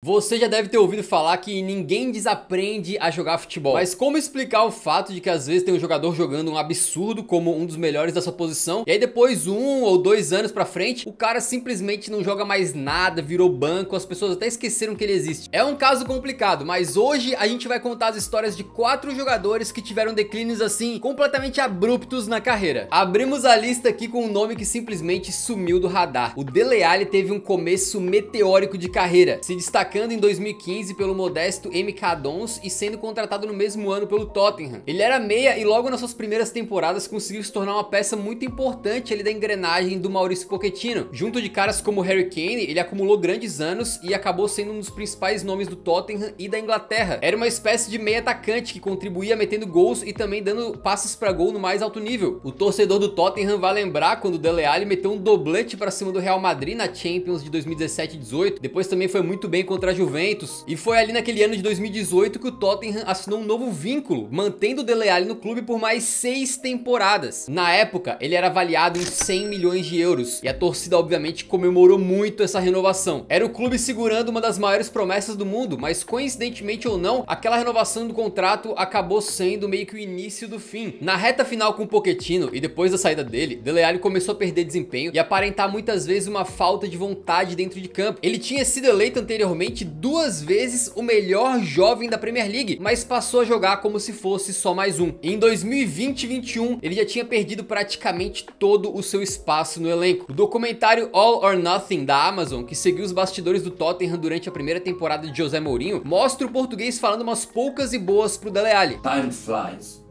Você já deve ter ouvido falar que ninguém desaprende a jogar futebol. Mas como explicar o fato de que às vezes tem um jogador jogando um absurdo como um dos melhores da sua posição, e aí depois 1 ou 2 anos pra frente, o cara simplesmente não joga mais nada, virou banco, as pessoas até esqueceram que ele existe. É um caso complicado, mas hoje a gente vai contar as histórias de 4 jogadores que tiveram declínios assim, completamente abruptos na carreira. Abrimos a lista aqui com um nome que simplesmente sumiu do radar. O Dele Alli teve um começo meteórico de carreira, se destacando em 2015 pelo modesto MK Dons e sendo contratado no mesmo ano pelo Tottenham. Ele era meia e logo nas suas primeiras temporadas conseguiu se tornar uma peça muito importante ali da engrenagem do Maurício Pochettino. Junto de caras como Harry Kane, ele acumulou grandes anos e acabou sendo um dos principais nomes do Tottenham e da Inglaterra. Era uma espécie de meia atacante que contribuía metendo gols e também dando passes para gol no mais alto nível. O torcedor do Tottenham vai lembrar quando o Dele Alli meteu um doblete para cima do Real Madrid na Champions de 2017-18. Depois também foi muito bem contra a Juventus, e foi ali naquele ano de 2018 que o Tottenham assinou um novo vínculo, mantendo o Dele Alli no clube por mais 6 temporadas. Na época, ele era avaliado em 100 milhões de euros, e a torcida obviamente comemorou muito essa renovação. Era o clube segurando uma das maiores promessas do mundo, mas coincidentemente ou não, aquela renovação do contrato acabou sendo meio que o início do fim. Na reta final com o Pochettino, e depois da saída dele, Dele Alli começou a perder desempenho e aparentar muitas vezes uma falta de vontade dentro de campo. Ele tinha sido eleito anteriormente 2 vezes o melhor jovem da Premier League, mas passou a jogar como se fosse só mais um. Em 2020-21, ele já tinha perdido praticamente todo o seu espaço no elenco. O documentário All or Nothing da Amazon, que seguiu os bastidores do Tottenham durante a primeira temporada de José Mourinho, mostra o português falando umas poucas e boas pro Dele Alli. Time flies.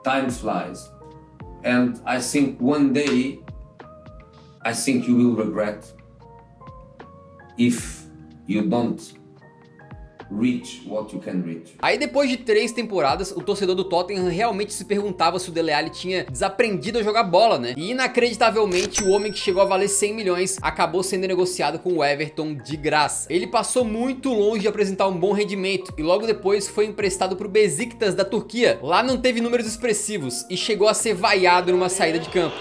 Time flies. And I think one day, I think you will regret if you don't reach what you can reach. Aí depois de 3 temporadas, o torcedor do Tottenham realmente se perguntava se o Dele Alli tinha desaprendido a jogar bola, né? E inacreditavelmente, o homem que chegou a valer 100 milhões acabou sendo negociado com o Everton de graça. Ele passou muito longe de apresentar um bom rendimento e logo depois foi emprestado pro Besiktas da Turquia. Lá não teve números expressivos e chegou a ser vaiado numa saída de campo.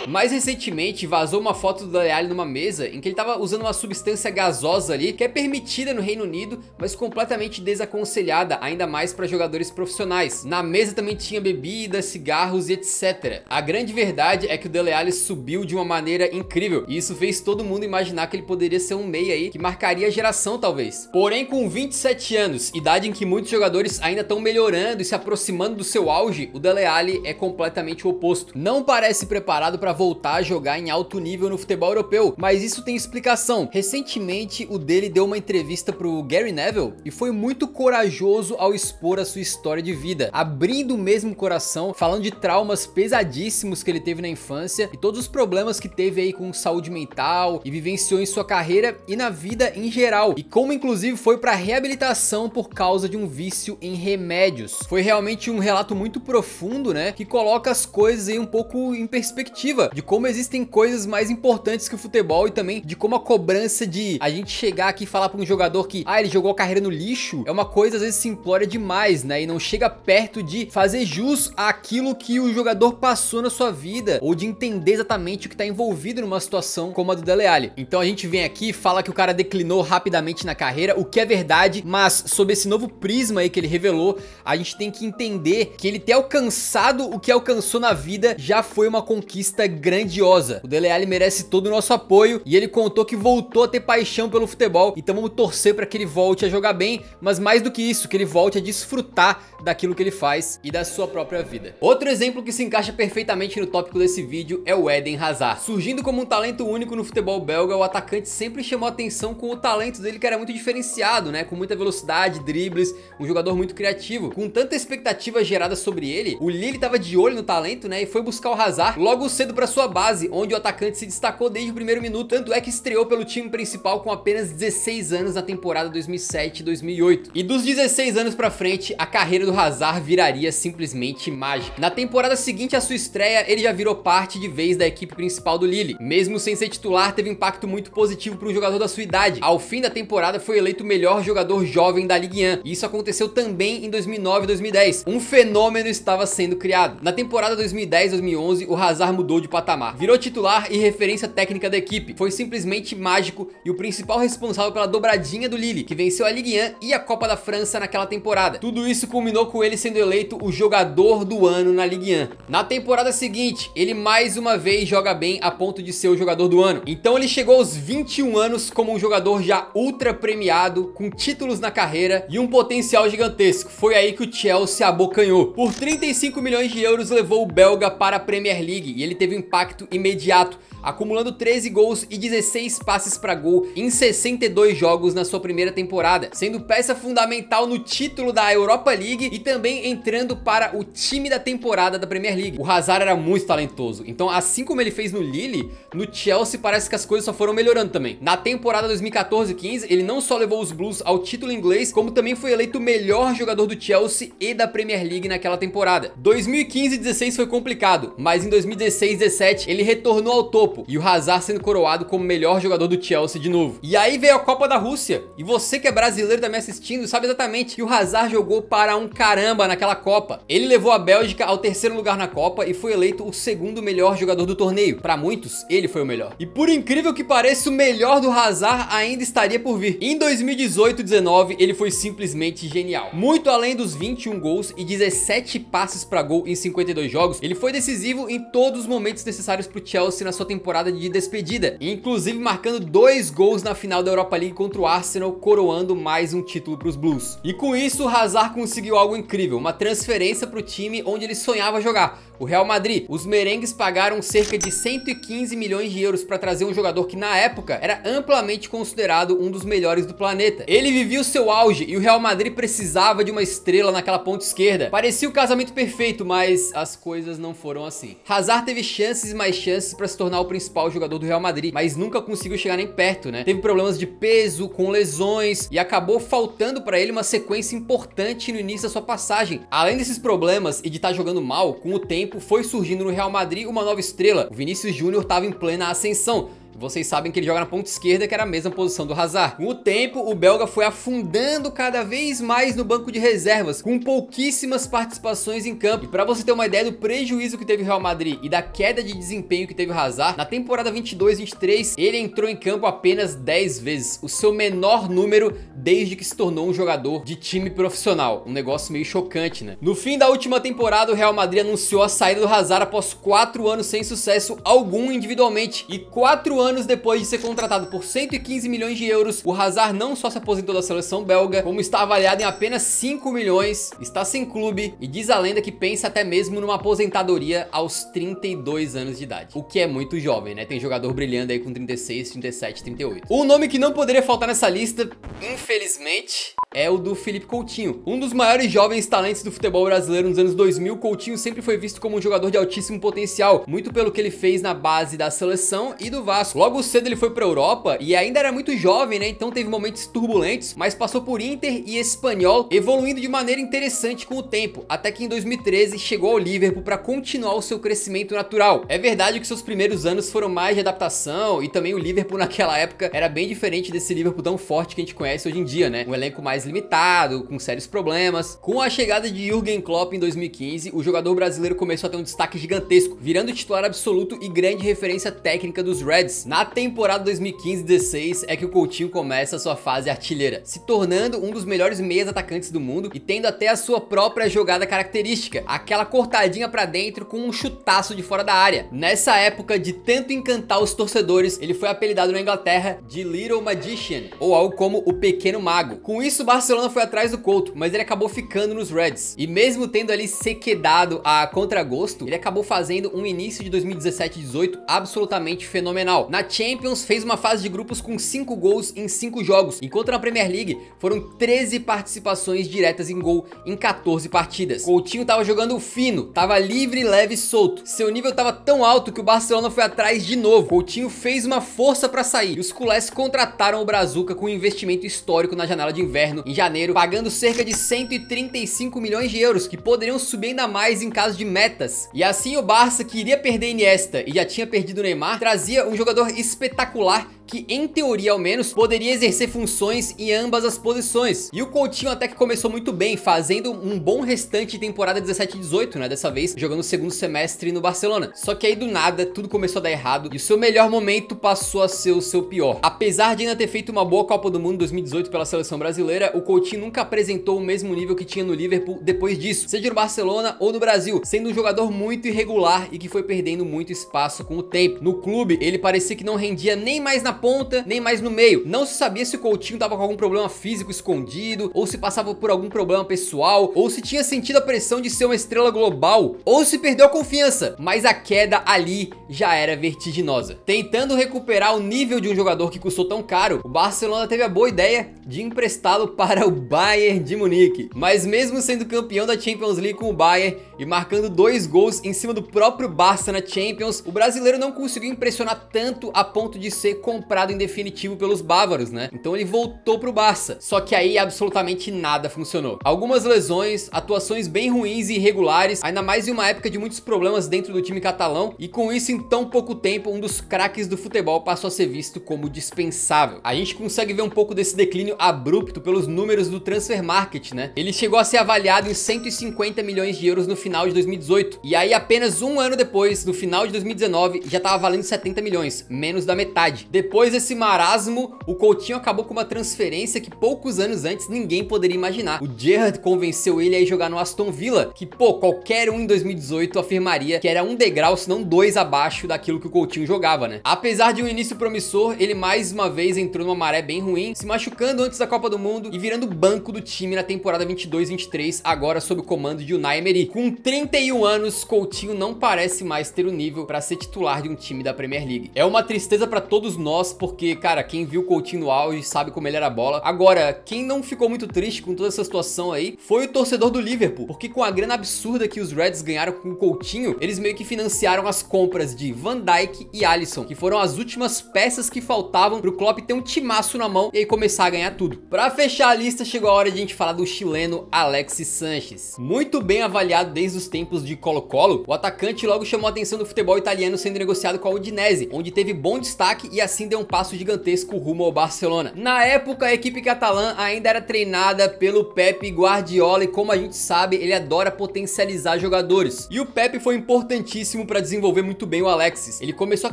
Mais recentemente vazou uma foto do Dele Alli numa mesa em que ele estava usando uma substância gasosa ali que é permitida no Reino Unido, mas completamente desaconselhada, ainda mais para jogadores profissionais. Na mesa também tinha bebidas, cigarros e etc. A grande verdade é que o Dele Alli subiu de uma maneira incrível e isso fez todo mundo imaginar que ele poderia ser um meia aí que marcaria a geração talvez. Porém, com 27 anos, idade em que muitos jogadores ainda estão melhorando e se aproximando do seu auge, o Dele Alli é completamente o oposto. Não parece preparado para voltar a jogar em alto nível no futebol europeu, mas isso tem explicação. Recentemente o Dele deu uma entrevista pro Gary Neville e foi muito corajoso ao expor a sua história de vida, abrindo mesmo o coração, falando de traumas pesadíssimos que ele teve na infância e todos os problemas que teve aí com saúde mental e vivenciou em sua carreira e na vida em geral, e como inclusive foi para reabilitação por causa de um vício em remédios. Foi realmente um relato muito profundo, né, que coloca as coisas aí um pouco em perspectiva de como existem coisas mais importantes que o futebol e também de como a cobrança de a gente chegar aqui e falar para um jogador que ele jogou a carreira no lixo é uma coisa às vezes simplória demais, né, e não chega perto de fazer jus àquilo que o jogador passou na sua vida ou de entender exatamente o que está envolvido numa situação como a do Dele Alli. Então a gente vem aqui e fala que o cara declinou rapidamente na carreira, o que é verdade, mas sob esse novo prisma aí que ele revelou, a gente tem que entender que ele ter alcançado o que alcançou na vida já foi uma conquista grandiosa. O Dele Alli merece todo o nosso apoio e ele contou que voltou a ter paixão pelo futebol, então vamos torcer para que ele volte a jogar bem, mas mais do que isso, que ele volte a desfrutar daquilo que ele faz e da sua própria vida. Outro exemplo que se encaixa perfeitamente no tópico desse vídeo é o Eden Hazard. Surgindo como um talento único no futebol belga, o atacante sempre chamou atenção com o talento dele que era muito diferenciado, né, com muita velocidade, dribles, um jogador muito criativo. Com tanta expectativa gerada sobre ele, o Lille estava de olho no talento, né, e foi buscar o Hazard logo cedo para sua base, onde o atacante se destacou desde o primeiro minuto, tanto é que estreou pelo time principal com apenas 16 anos na temporada 2007-2008. E dos 16 anos pra frente, a carreira do Hazard viraria simplesmente mágica. Na temporada seguinte à sua estreia, ele já virou parte de vez da equipe principal do Lille. Mesmo sem ser titular, teve impacto muito positivo para um jogador da sua idade. Ao fim da temporada, foi eleito o melhor jogador jovem da Ligue 1, e isso aconteceu também em 2009 e 2010. Um fenômeno estava sendo criado. Na temporada 2010-2011, o Hazard mudou de patamar. Virou titular e referência técnica da equipe. Foi simplesmente mágico e o principal responsável pela dobradinha do Lille, que venceu a Ligue 1 e a Copa da França naquela temporada. Tudo isso culminou com ele sendo eleito o jogador do ano na Ligue 1. Na temporada seguinte, ele mais uma vez joga bem a ponto de ser o jogador do ano. Então ele chegou aos 21 anos como um jogador já ultra premiado, com títulos na carreira e um potencial gigantesco. Foi aí que o Chelsea abocanhou. Por 35 milhões de euros levou o belga para a Premier League e ele teve um impacto imediato, acumulando 13 gols e 16 passes para gol em 62 jogos na sua primeira temporada, sendo peça fundamental no título da Europa League e também entrando para o time da temporada da Premier League. O Hazard era muito talentoso, então assim como ele fez no Lille, no Chelsea parece que as coisas só foram melhorando também. Na temporada 2014-15, ele não só levou os Blues ao título inglês, como também foi eleito o melhor jogador do Chelsea e da Premier League naquela temporada. 2015-16 foi complicado, mas em 2016-17 ele retornou ao topo, e o Hazard sendo coroado como melhor jogador do Chelsea de novo. E aí veio a Copa da Rússia, e você que é brasileiro tá me assistindo sabe exatamente que o Hazard jogou para um caramba naquela Copa. Ele levou a Bélgica ao terceiro lugar na Copa e foi eleito o segundo melhor jogador do torneio. Para muitos, ele foi o melhor. E por incrível que pareça, o melhor do Hazard ainda estaria por vir. Em 2018-19, ele foi simplesmente genial. Muito além dos 21 gols e 17 passes para gol em 52 jogos, ele foi decisivo em todos os momentos necessários para o Chelsea na sua temporada de despedida, inclusive marcando 2 gols na final da Europa League contra o Arsenal, coroando mais um título para os Blues. E com isso, o Hazard conseguiu algo incrível, uma transferência para o time onde ele sonhava jogar, o Real Madrid. Os merengues pagaram cerca de 115 milhões de euros para trazer um jogador que na época era amplamente considerado um dos melhores do planeta. Ele vivia o seu auge e o Real Madrid precisava de uma estrela naquela ponta esquerda. Parecia o casamento perfeito, mas as coisas não foram assim. Hazard teve chances e mais chances para se tornar o principal jogador do Real Madrid, mas nunca conseguiu chegar nem perto, né? Teve problemas de peso, com lesões, e acabou faltando para ele uma sequência importante no início da sua passagem. Além desses problemas e de estar jogando mal, com o tempo foi surgindo no Real Madrid uma nova estrela. O Vinícius Júnior estava em plena ascensão. Vocês sabem que ele joga na ponta esquerda, que era a mesma posição do Hazard. Com o tempo, o belga foi afundando cada vez mais no banco de reservas, com pouquíssimas participações em campo. E para você ter uma ideia do prejuízo que teve o Real Madrid e da queda de desempenho que teve o Hazard, na temporada 22-23, ele entrou em campo apenas 10 vezes, o seu menor número desde que se tornou um jogador de time profissional. Um negócio meio chocante, né? No fim da última temporada, o Real Madrid anunciou a saída do Hazard após 4 anos sem sucesso algum individualmente, e 4 anos depois de ser contratado por 115 milhões de euros, o Hazard não só se aposentou da seleção belga, como está avaliado em apenas 5 milhões, está sem clube e diz a lenda que pensa até mesmo numa aposentadoria aos 32 anos de idade. O que é muito jovem, né? Tem jogador brilhando aí com 36, 37, 38. Um nome que não poderia faltar nessa lista, infelizmente, é o do Philippe Coutinho. Um dos maiores jovens talentos do futebol brasileiro nos anos 2000, Coutinho sempre foi visto como um jogador de altíssimo potencial, muito pelo que ele fez na base da seleção e do Vasco. Logo cedo ele foi pra Europa e ainda era muito jovem, né? Então teve momentos turbulentos, mas passou por Inter e Espanhol, evoluindo de maneira interessante com o tempo, até que em 2013 chegou ao Liverpool para continuar o seu crescimento natural. É verdade que seus primeiros anos foram mais de adaptação e também o Liverpool naquela época era bem diferente desse Liverpool tão forte que a gente conhece hoje em dia, né? Um elenco mais limitado, com sérios problemas. Com a chegada de Jürgen Klopp em 2015, o jogador brasileiro começou a ter um destaque gigantesco, virando titular absoluto e grande referência técnica dos Reds. Na temporada 2015-16 é que o Coutinho começa a sua fase artilheira, se tornando um dos melhores meias atacantes do mundo e tendo até a sua própria jogada característica, aquela cortadinha pra dentro com um chutaço de fora da área. Nessa época de tanto encantar os torcedores, ele foi apelidado na Inglaterra de Little Magician, ou algo como o Pequeno Mago. Com isso, o Barcelona foi atrás do Couto, mas ele acabou ficando nos Reds. E mesmo tendo ali se quedado a contragosto, ele acabou fazendo um início de 2017-18 absolutamente fenomenal. Na Champions, fez uma fase de grupos com 5 gols em 5 jogos, enquanto na Premier League foram 13 participações diretas em gol em 14 partidas. Coutinho tava jogando fino, tava livre, leve e solto. Seu nível tava tão alto que o Barcelona foi atrás de novo. Coutinho fez uma força pra sair e os culés contrataram o Brazuca com um investimento histórico na janela de inverno em janeiro, pagando cerca de 135 milhões de euros, que poderiam subir ainda mais em caso de metas. E assim o Barça, que iria perder Iniesta e já tinha perdido o Neymar, trazia um jogador espetacular que em teoria ao menos poderia exercer funções em ambas as posições. E o Coutinho até que começou muito bem, fazendo um bom restante de temporada 17-18, né, dessa vez jogando o segundo semestre no Barcelona. Só que aí do nada tudo começou a dar errado e o seu melhor momento passou a ser o seu pior. Apesar de ainda ter feito uma boa Copa do Mundo 2018 pela seleção brasileira, o Coutinho nunca apresentou o mesmo nível que tinha no Liverpool depois disso, seja no Barcelona ou no Brasil, sendo um jogador muito irregular e que foi perdendo muito espaço com o tempo. No clube, ele parecia que não rendia nem mais na ponta, nem mais no meio. Não se sabia se o Coutinho tava com algum problema físico escondido, ou se passava por algum problema pessoal, ou se tinha sentido a pressão de ser uma estrela global, ou se perdeu a confiança, mas a queda ali já era vertiginosa. Tentando recuperar o nível de um jogador que custou tão caro, o Barcelona teve a boa ideia de emprestá-lo para o Bayern de Munique. Mas mesmo sendo campeão da Champions League com o Bayern e marcando 2 gols em cima do próprio Barça na Champions, o brasileiro não conseguiu impressionar tanto a ponto de ser comprado em definitivo pelos bávaros, né? Então ele voltou pro Barça. Só que aí absolutamente nada funcionou. Algumas lesões, atuações bem ruins e irregulares, ainda mais em uma época de muitos problemas dentro do time catalão, e com isso em tão pouco tempo um dos craques do futebol passou a ser visto como dispensável. A gente consegue ver um pouco desse declínio abrupto pelos números do Transfermarkt, né? Ele chegou a ser avaliado em 150 milhões de euros no final de 2018, e aí apenas um ano depois, no final de 2019, já tava valendo 70 milhões, menos da metade. Depois desse marasmo, o Coutinho acabou com uma transferência que poucos anos antes ninguém poderia imaginar. O Gerrard convenceu ele a ir jogar no Aston Villa, que pô, qualquer um em 2018 afirmaria que era um degrau, se não 2 abaixo daquilo que o Coutinho jogava, né? Apesar de um início promissor, ele mais uma vez entrou numa maré bem ruim, se machucando antes da Copa do Mundo e virando banco do time na temporada 22-23, agora sob o comando de Unai Emery. Com 31 anos, Coutinho não parece mais ter o nível para ser titular de um time da Premier League. É uma tristeza para todos nós, porque, cara, quem viu o Coutinho no auge sabe como ele era bola. Agora, quem não ficou muito triste com toda essa situação aí foi o torcedor do Liverpool, porque com a grana absurda que os Reds ganharam com o Coutinho, eles meio que financiaram as compras de Van Dijk e Alisson, que foram as últimas peças que faltavam pro Klopp ter um timaço na mão e aí começar a ganhar tudo. Pra fechar a lista, chegou a hora de a gente falar do chileno Alexis Sánchez. Muito bem avaliado desde os tempos de Colo-Colo, o atacante logo chamou a atenção do futebol italiano sendo negociado com a Udinese, onde teve bom destaque e assim deu um passo gigantesco rumo ao Barcelona. Na época, a equipe catalã ainda era treinada pelo Pep Guardiola e, como a gente sabe, ele adora potencializar jogadores. E o Pep foi importantíssimo para desenvolver muito bem o Alexis. Ele começou a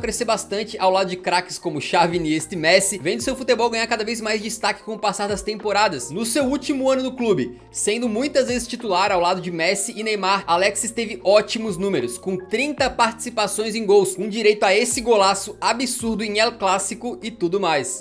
crescer bastante ao lado de craques como Xavi, Iniesta e Messi, vendo seu futebol ganhar cada vez mais destaque com o passar das temporadas. No seu último ano no clube, sendo muitas vezes titular ao lado de Messi e Neymar, Alexis teve ótimos números, com 30 participações em gols, com direito a esse golaço absurdo em El Clásico e tudo mais.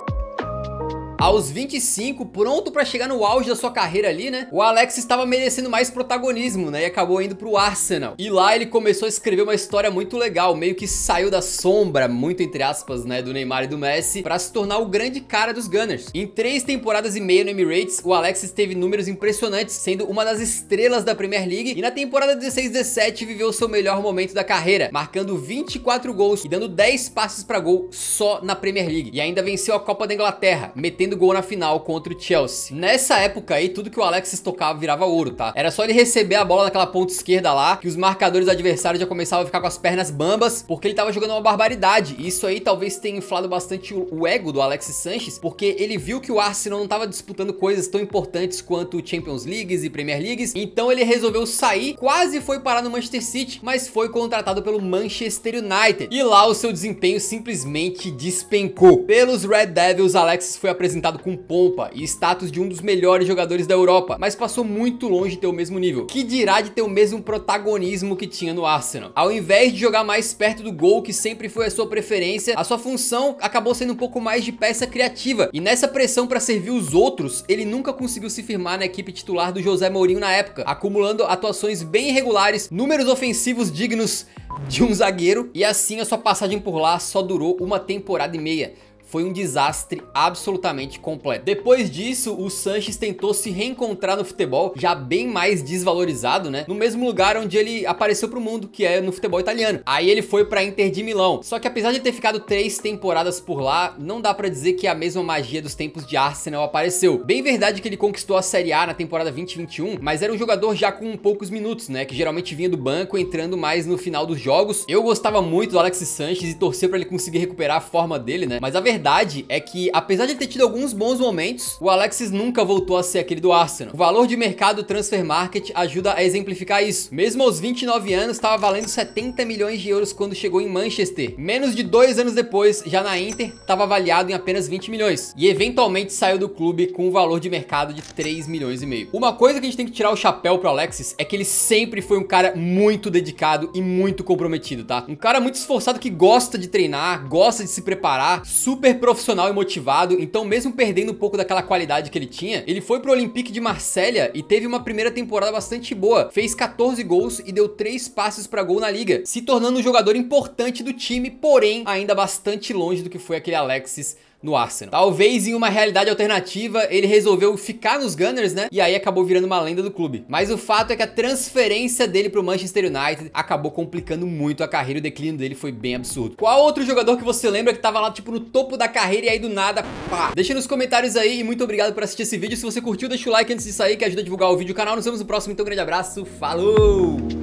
Aos 25, pronto pra chegar no auge da sua carreira ali, né? O Alexis estava merecendo mais protagonismo, né? E acabou indo pro Arsenal. E lá ele começou a escrever uma história muito legal, meio que saiu da sombra, muito entre aspas, né? Do Neymar e do Messi, pra se tornar o grande cara dos Gunners. Em 3 temporadas e meia no Emirates, o Alexis teve números impressionantes, sendo uma das estrelas da Premier League. E na temporada 16-17 viveu seu melhor momento da carreira, marcando 24 gols e dando 10 passes pra gol só na Premier League. E ainda venceu a Copa da Inglaterra, metendo gol na final contra o Chelsea. Nessa época aí, tudo que o Alexis tocava virava ouro, tá? Era só ele receber a bola naquela ponta esquerda lá, que os marcadores adversários já começavam a ficar com as pernas bambas, porque ele tava jogando uma barbaridade. E isso aí talvez tenha inflado bastante o ego do Alexis Sánchez, porque ele viu que o Arsenal não tava disputando coisas tão importantes quanto Champions Leagues e Premier Leagues, então ele resolveu sair, quase foi parar no Manchester City, mas foi contratado pelo Manchester United. E lá o seu desempenho simplesmente despencou. Pelos Red Devils, Alexis foi apresentado com pompa e status de um dos melhores jogadores da Europa, mas passou muito longe de ter o mesmo nível, que dirá de ter o mesmo protagonismo que tinha no Arsenal. Ao invés de jogar mais perto do gol, que sempre foi a sua preferência, a sua função acabou sendo um pouco mais de peça criativa, e nessa pressão para servir os outros, ele nunca conseguiu se firmar na equipe titular do José Mourinho na época, acumulando atuações bem irregulares, números ofensivos dignos de um zagueiro, e assim a sua passagem por lá só durou 1 temporada e meia. Foi um desastre absolutamente completo. Depois disso, o Sánchez tentou se reencontrar no futebol, já bem mais desvalorizado, né? No mesmo lugar onde ele apareceu pro mundo, que é no futebol italiano. Aí ele foi pra Inter de Milão. Só que apesar de ter ficado 3 temporadas por lá, não dá pra dizer que a mesma magia dos tempos de Arsenal apareceu. Bem verdade que ele conquistou a Série A na temporada 2021, mas era um jogador já com poucos minutos, né? Que geralmente vinha do banco, entrando mais no final dos jogos. Eu gostava muito do Alexis Sánchez e torcer pra ele conseguir recuperar a forma dele, né? Mas a verdade verdade é que, apesar de ele ter tido alguns bons momentos, o Alexis nunca voltou a ser aquele do Arsenal. O valor de mercado Transfer Market ajuda a exemplificar isso. Mesmo aos 29 anos, estava valendo 70 milhões de euros quando chegou em Manchester. Menos de 2 anos depois, já na Inter, estava avaliado em apenas 20 milhões. E eventualmente saiu do clube com um valor de mercado de 3 milhões e meio. Uma coisa que a gente tem que tirar o chapéu pro Alexis é que ele sempre foi um cara muito dedicado e muito comprometido, tá? Um cara muito esforçado que gosta de treinar, gosta de se preparar, super profissional e motivado. Então, mesmo perdendo um pouco daquela qualidade que ele tinha, ele foi pro Olympique de Marselha e teve uma primeira temporada bastante boa. Fez 14 gols e deu 3 passes pra gol na liga, se tornando um jogador importante do time, porém ainda bastante longe do que foi aquele Alexis no Arsenal. Talvez em uma realidade alternativa ele resolveu ficar nos Gunners, né? E aí acabou virando uma lenda do clube. Mas o fato é que a transferência dele pro Manchester United acabou complicando muito a carreira e o declínio dele foi bem absurdo. Qual outro jogador que você lembra que tava lá tipo no topo da carreira e aí do nada, pá? Deixa nos comentários aí e muito obrigado por assistir esse vídeo. Se você curtiu, deixa o like antes de sair que ajuda a divulgar o vídeo do canal. Nos vemos no próximo, então um grande abraço, falou!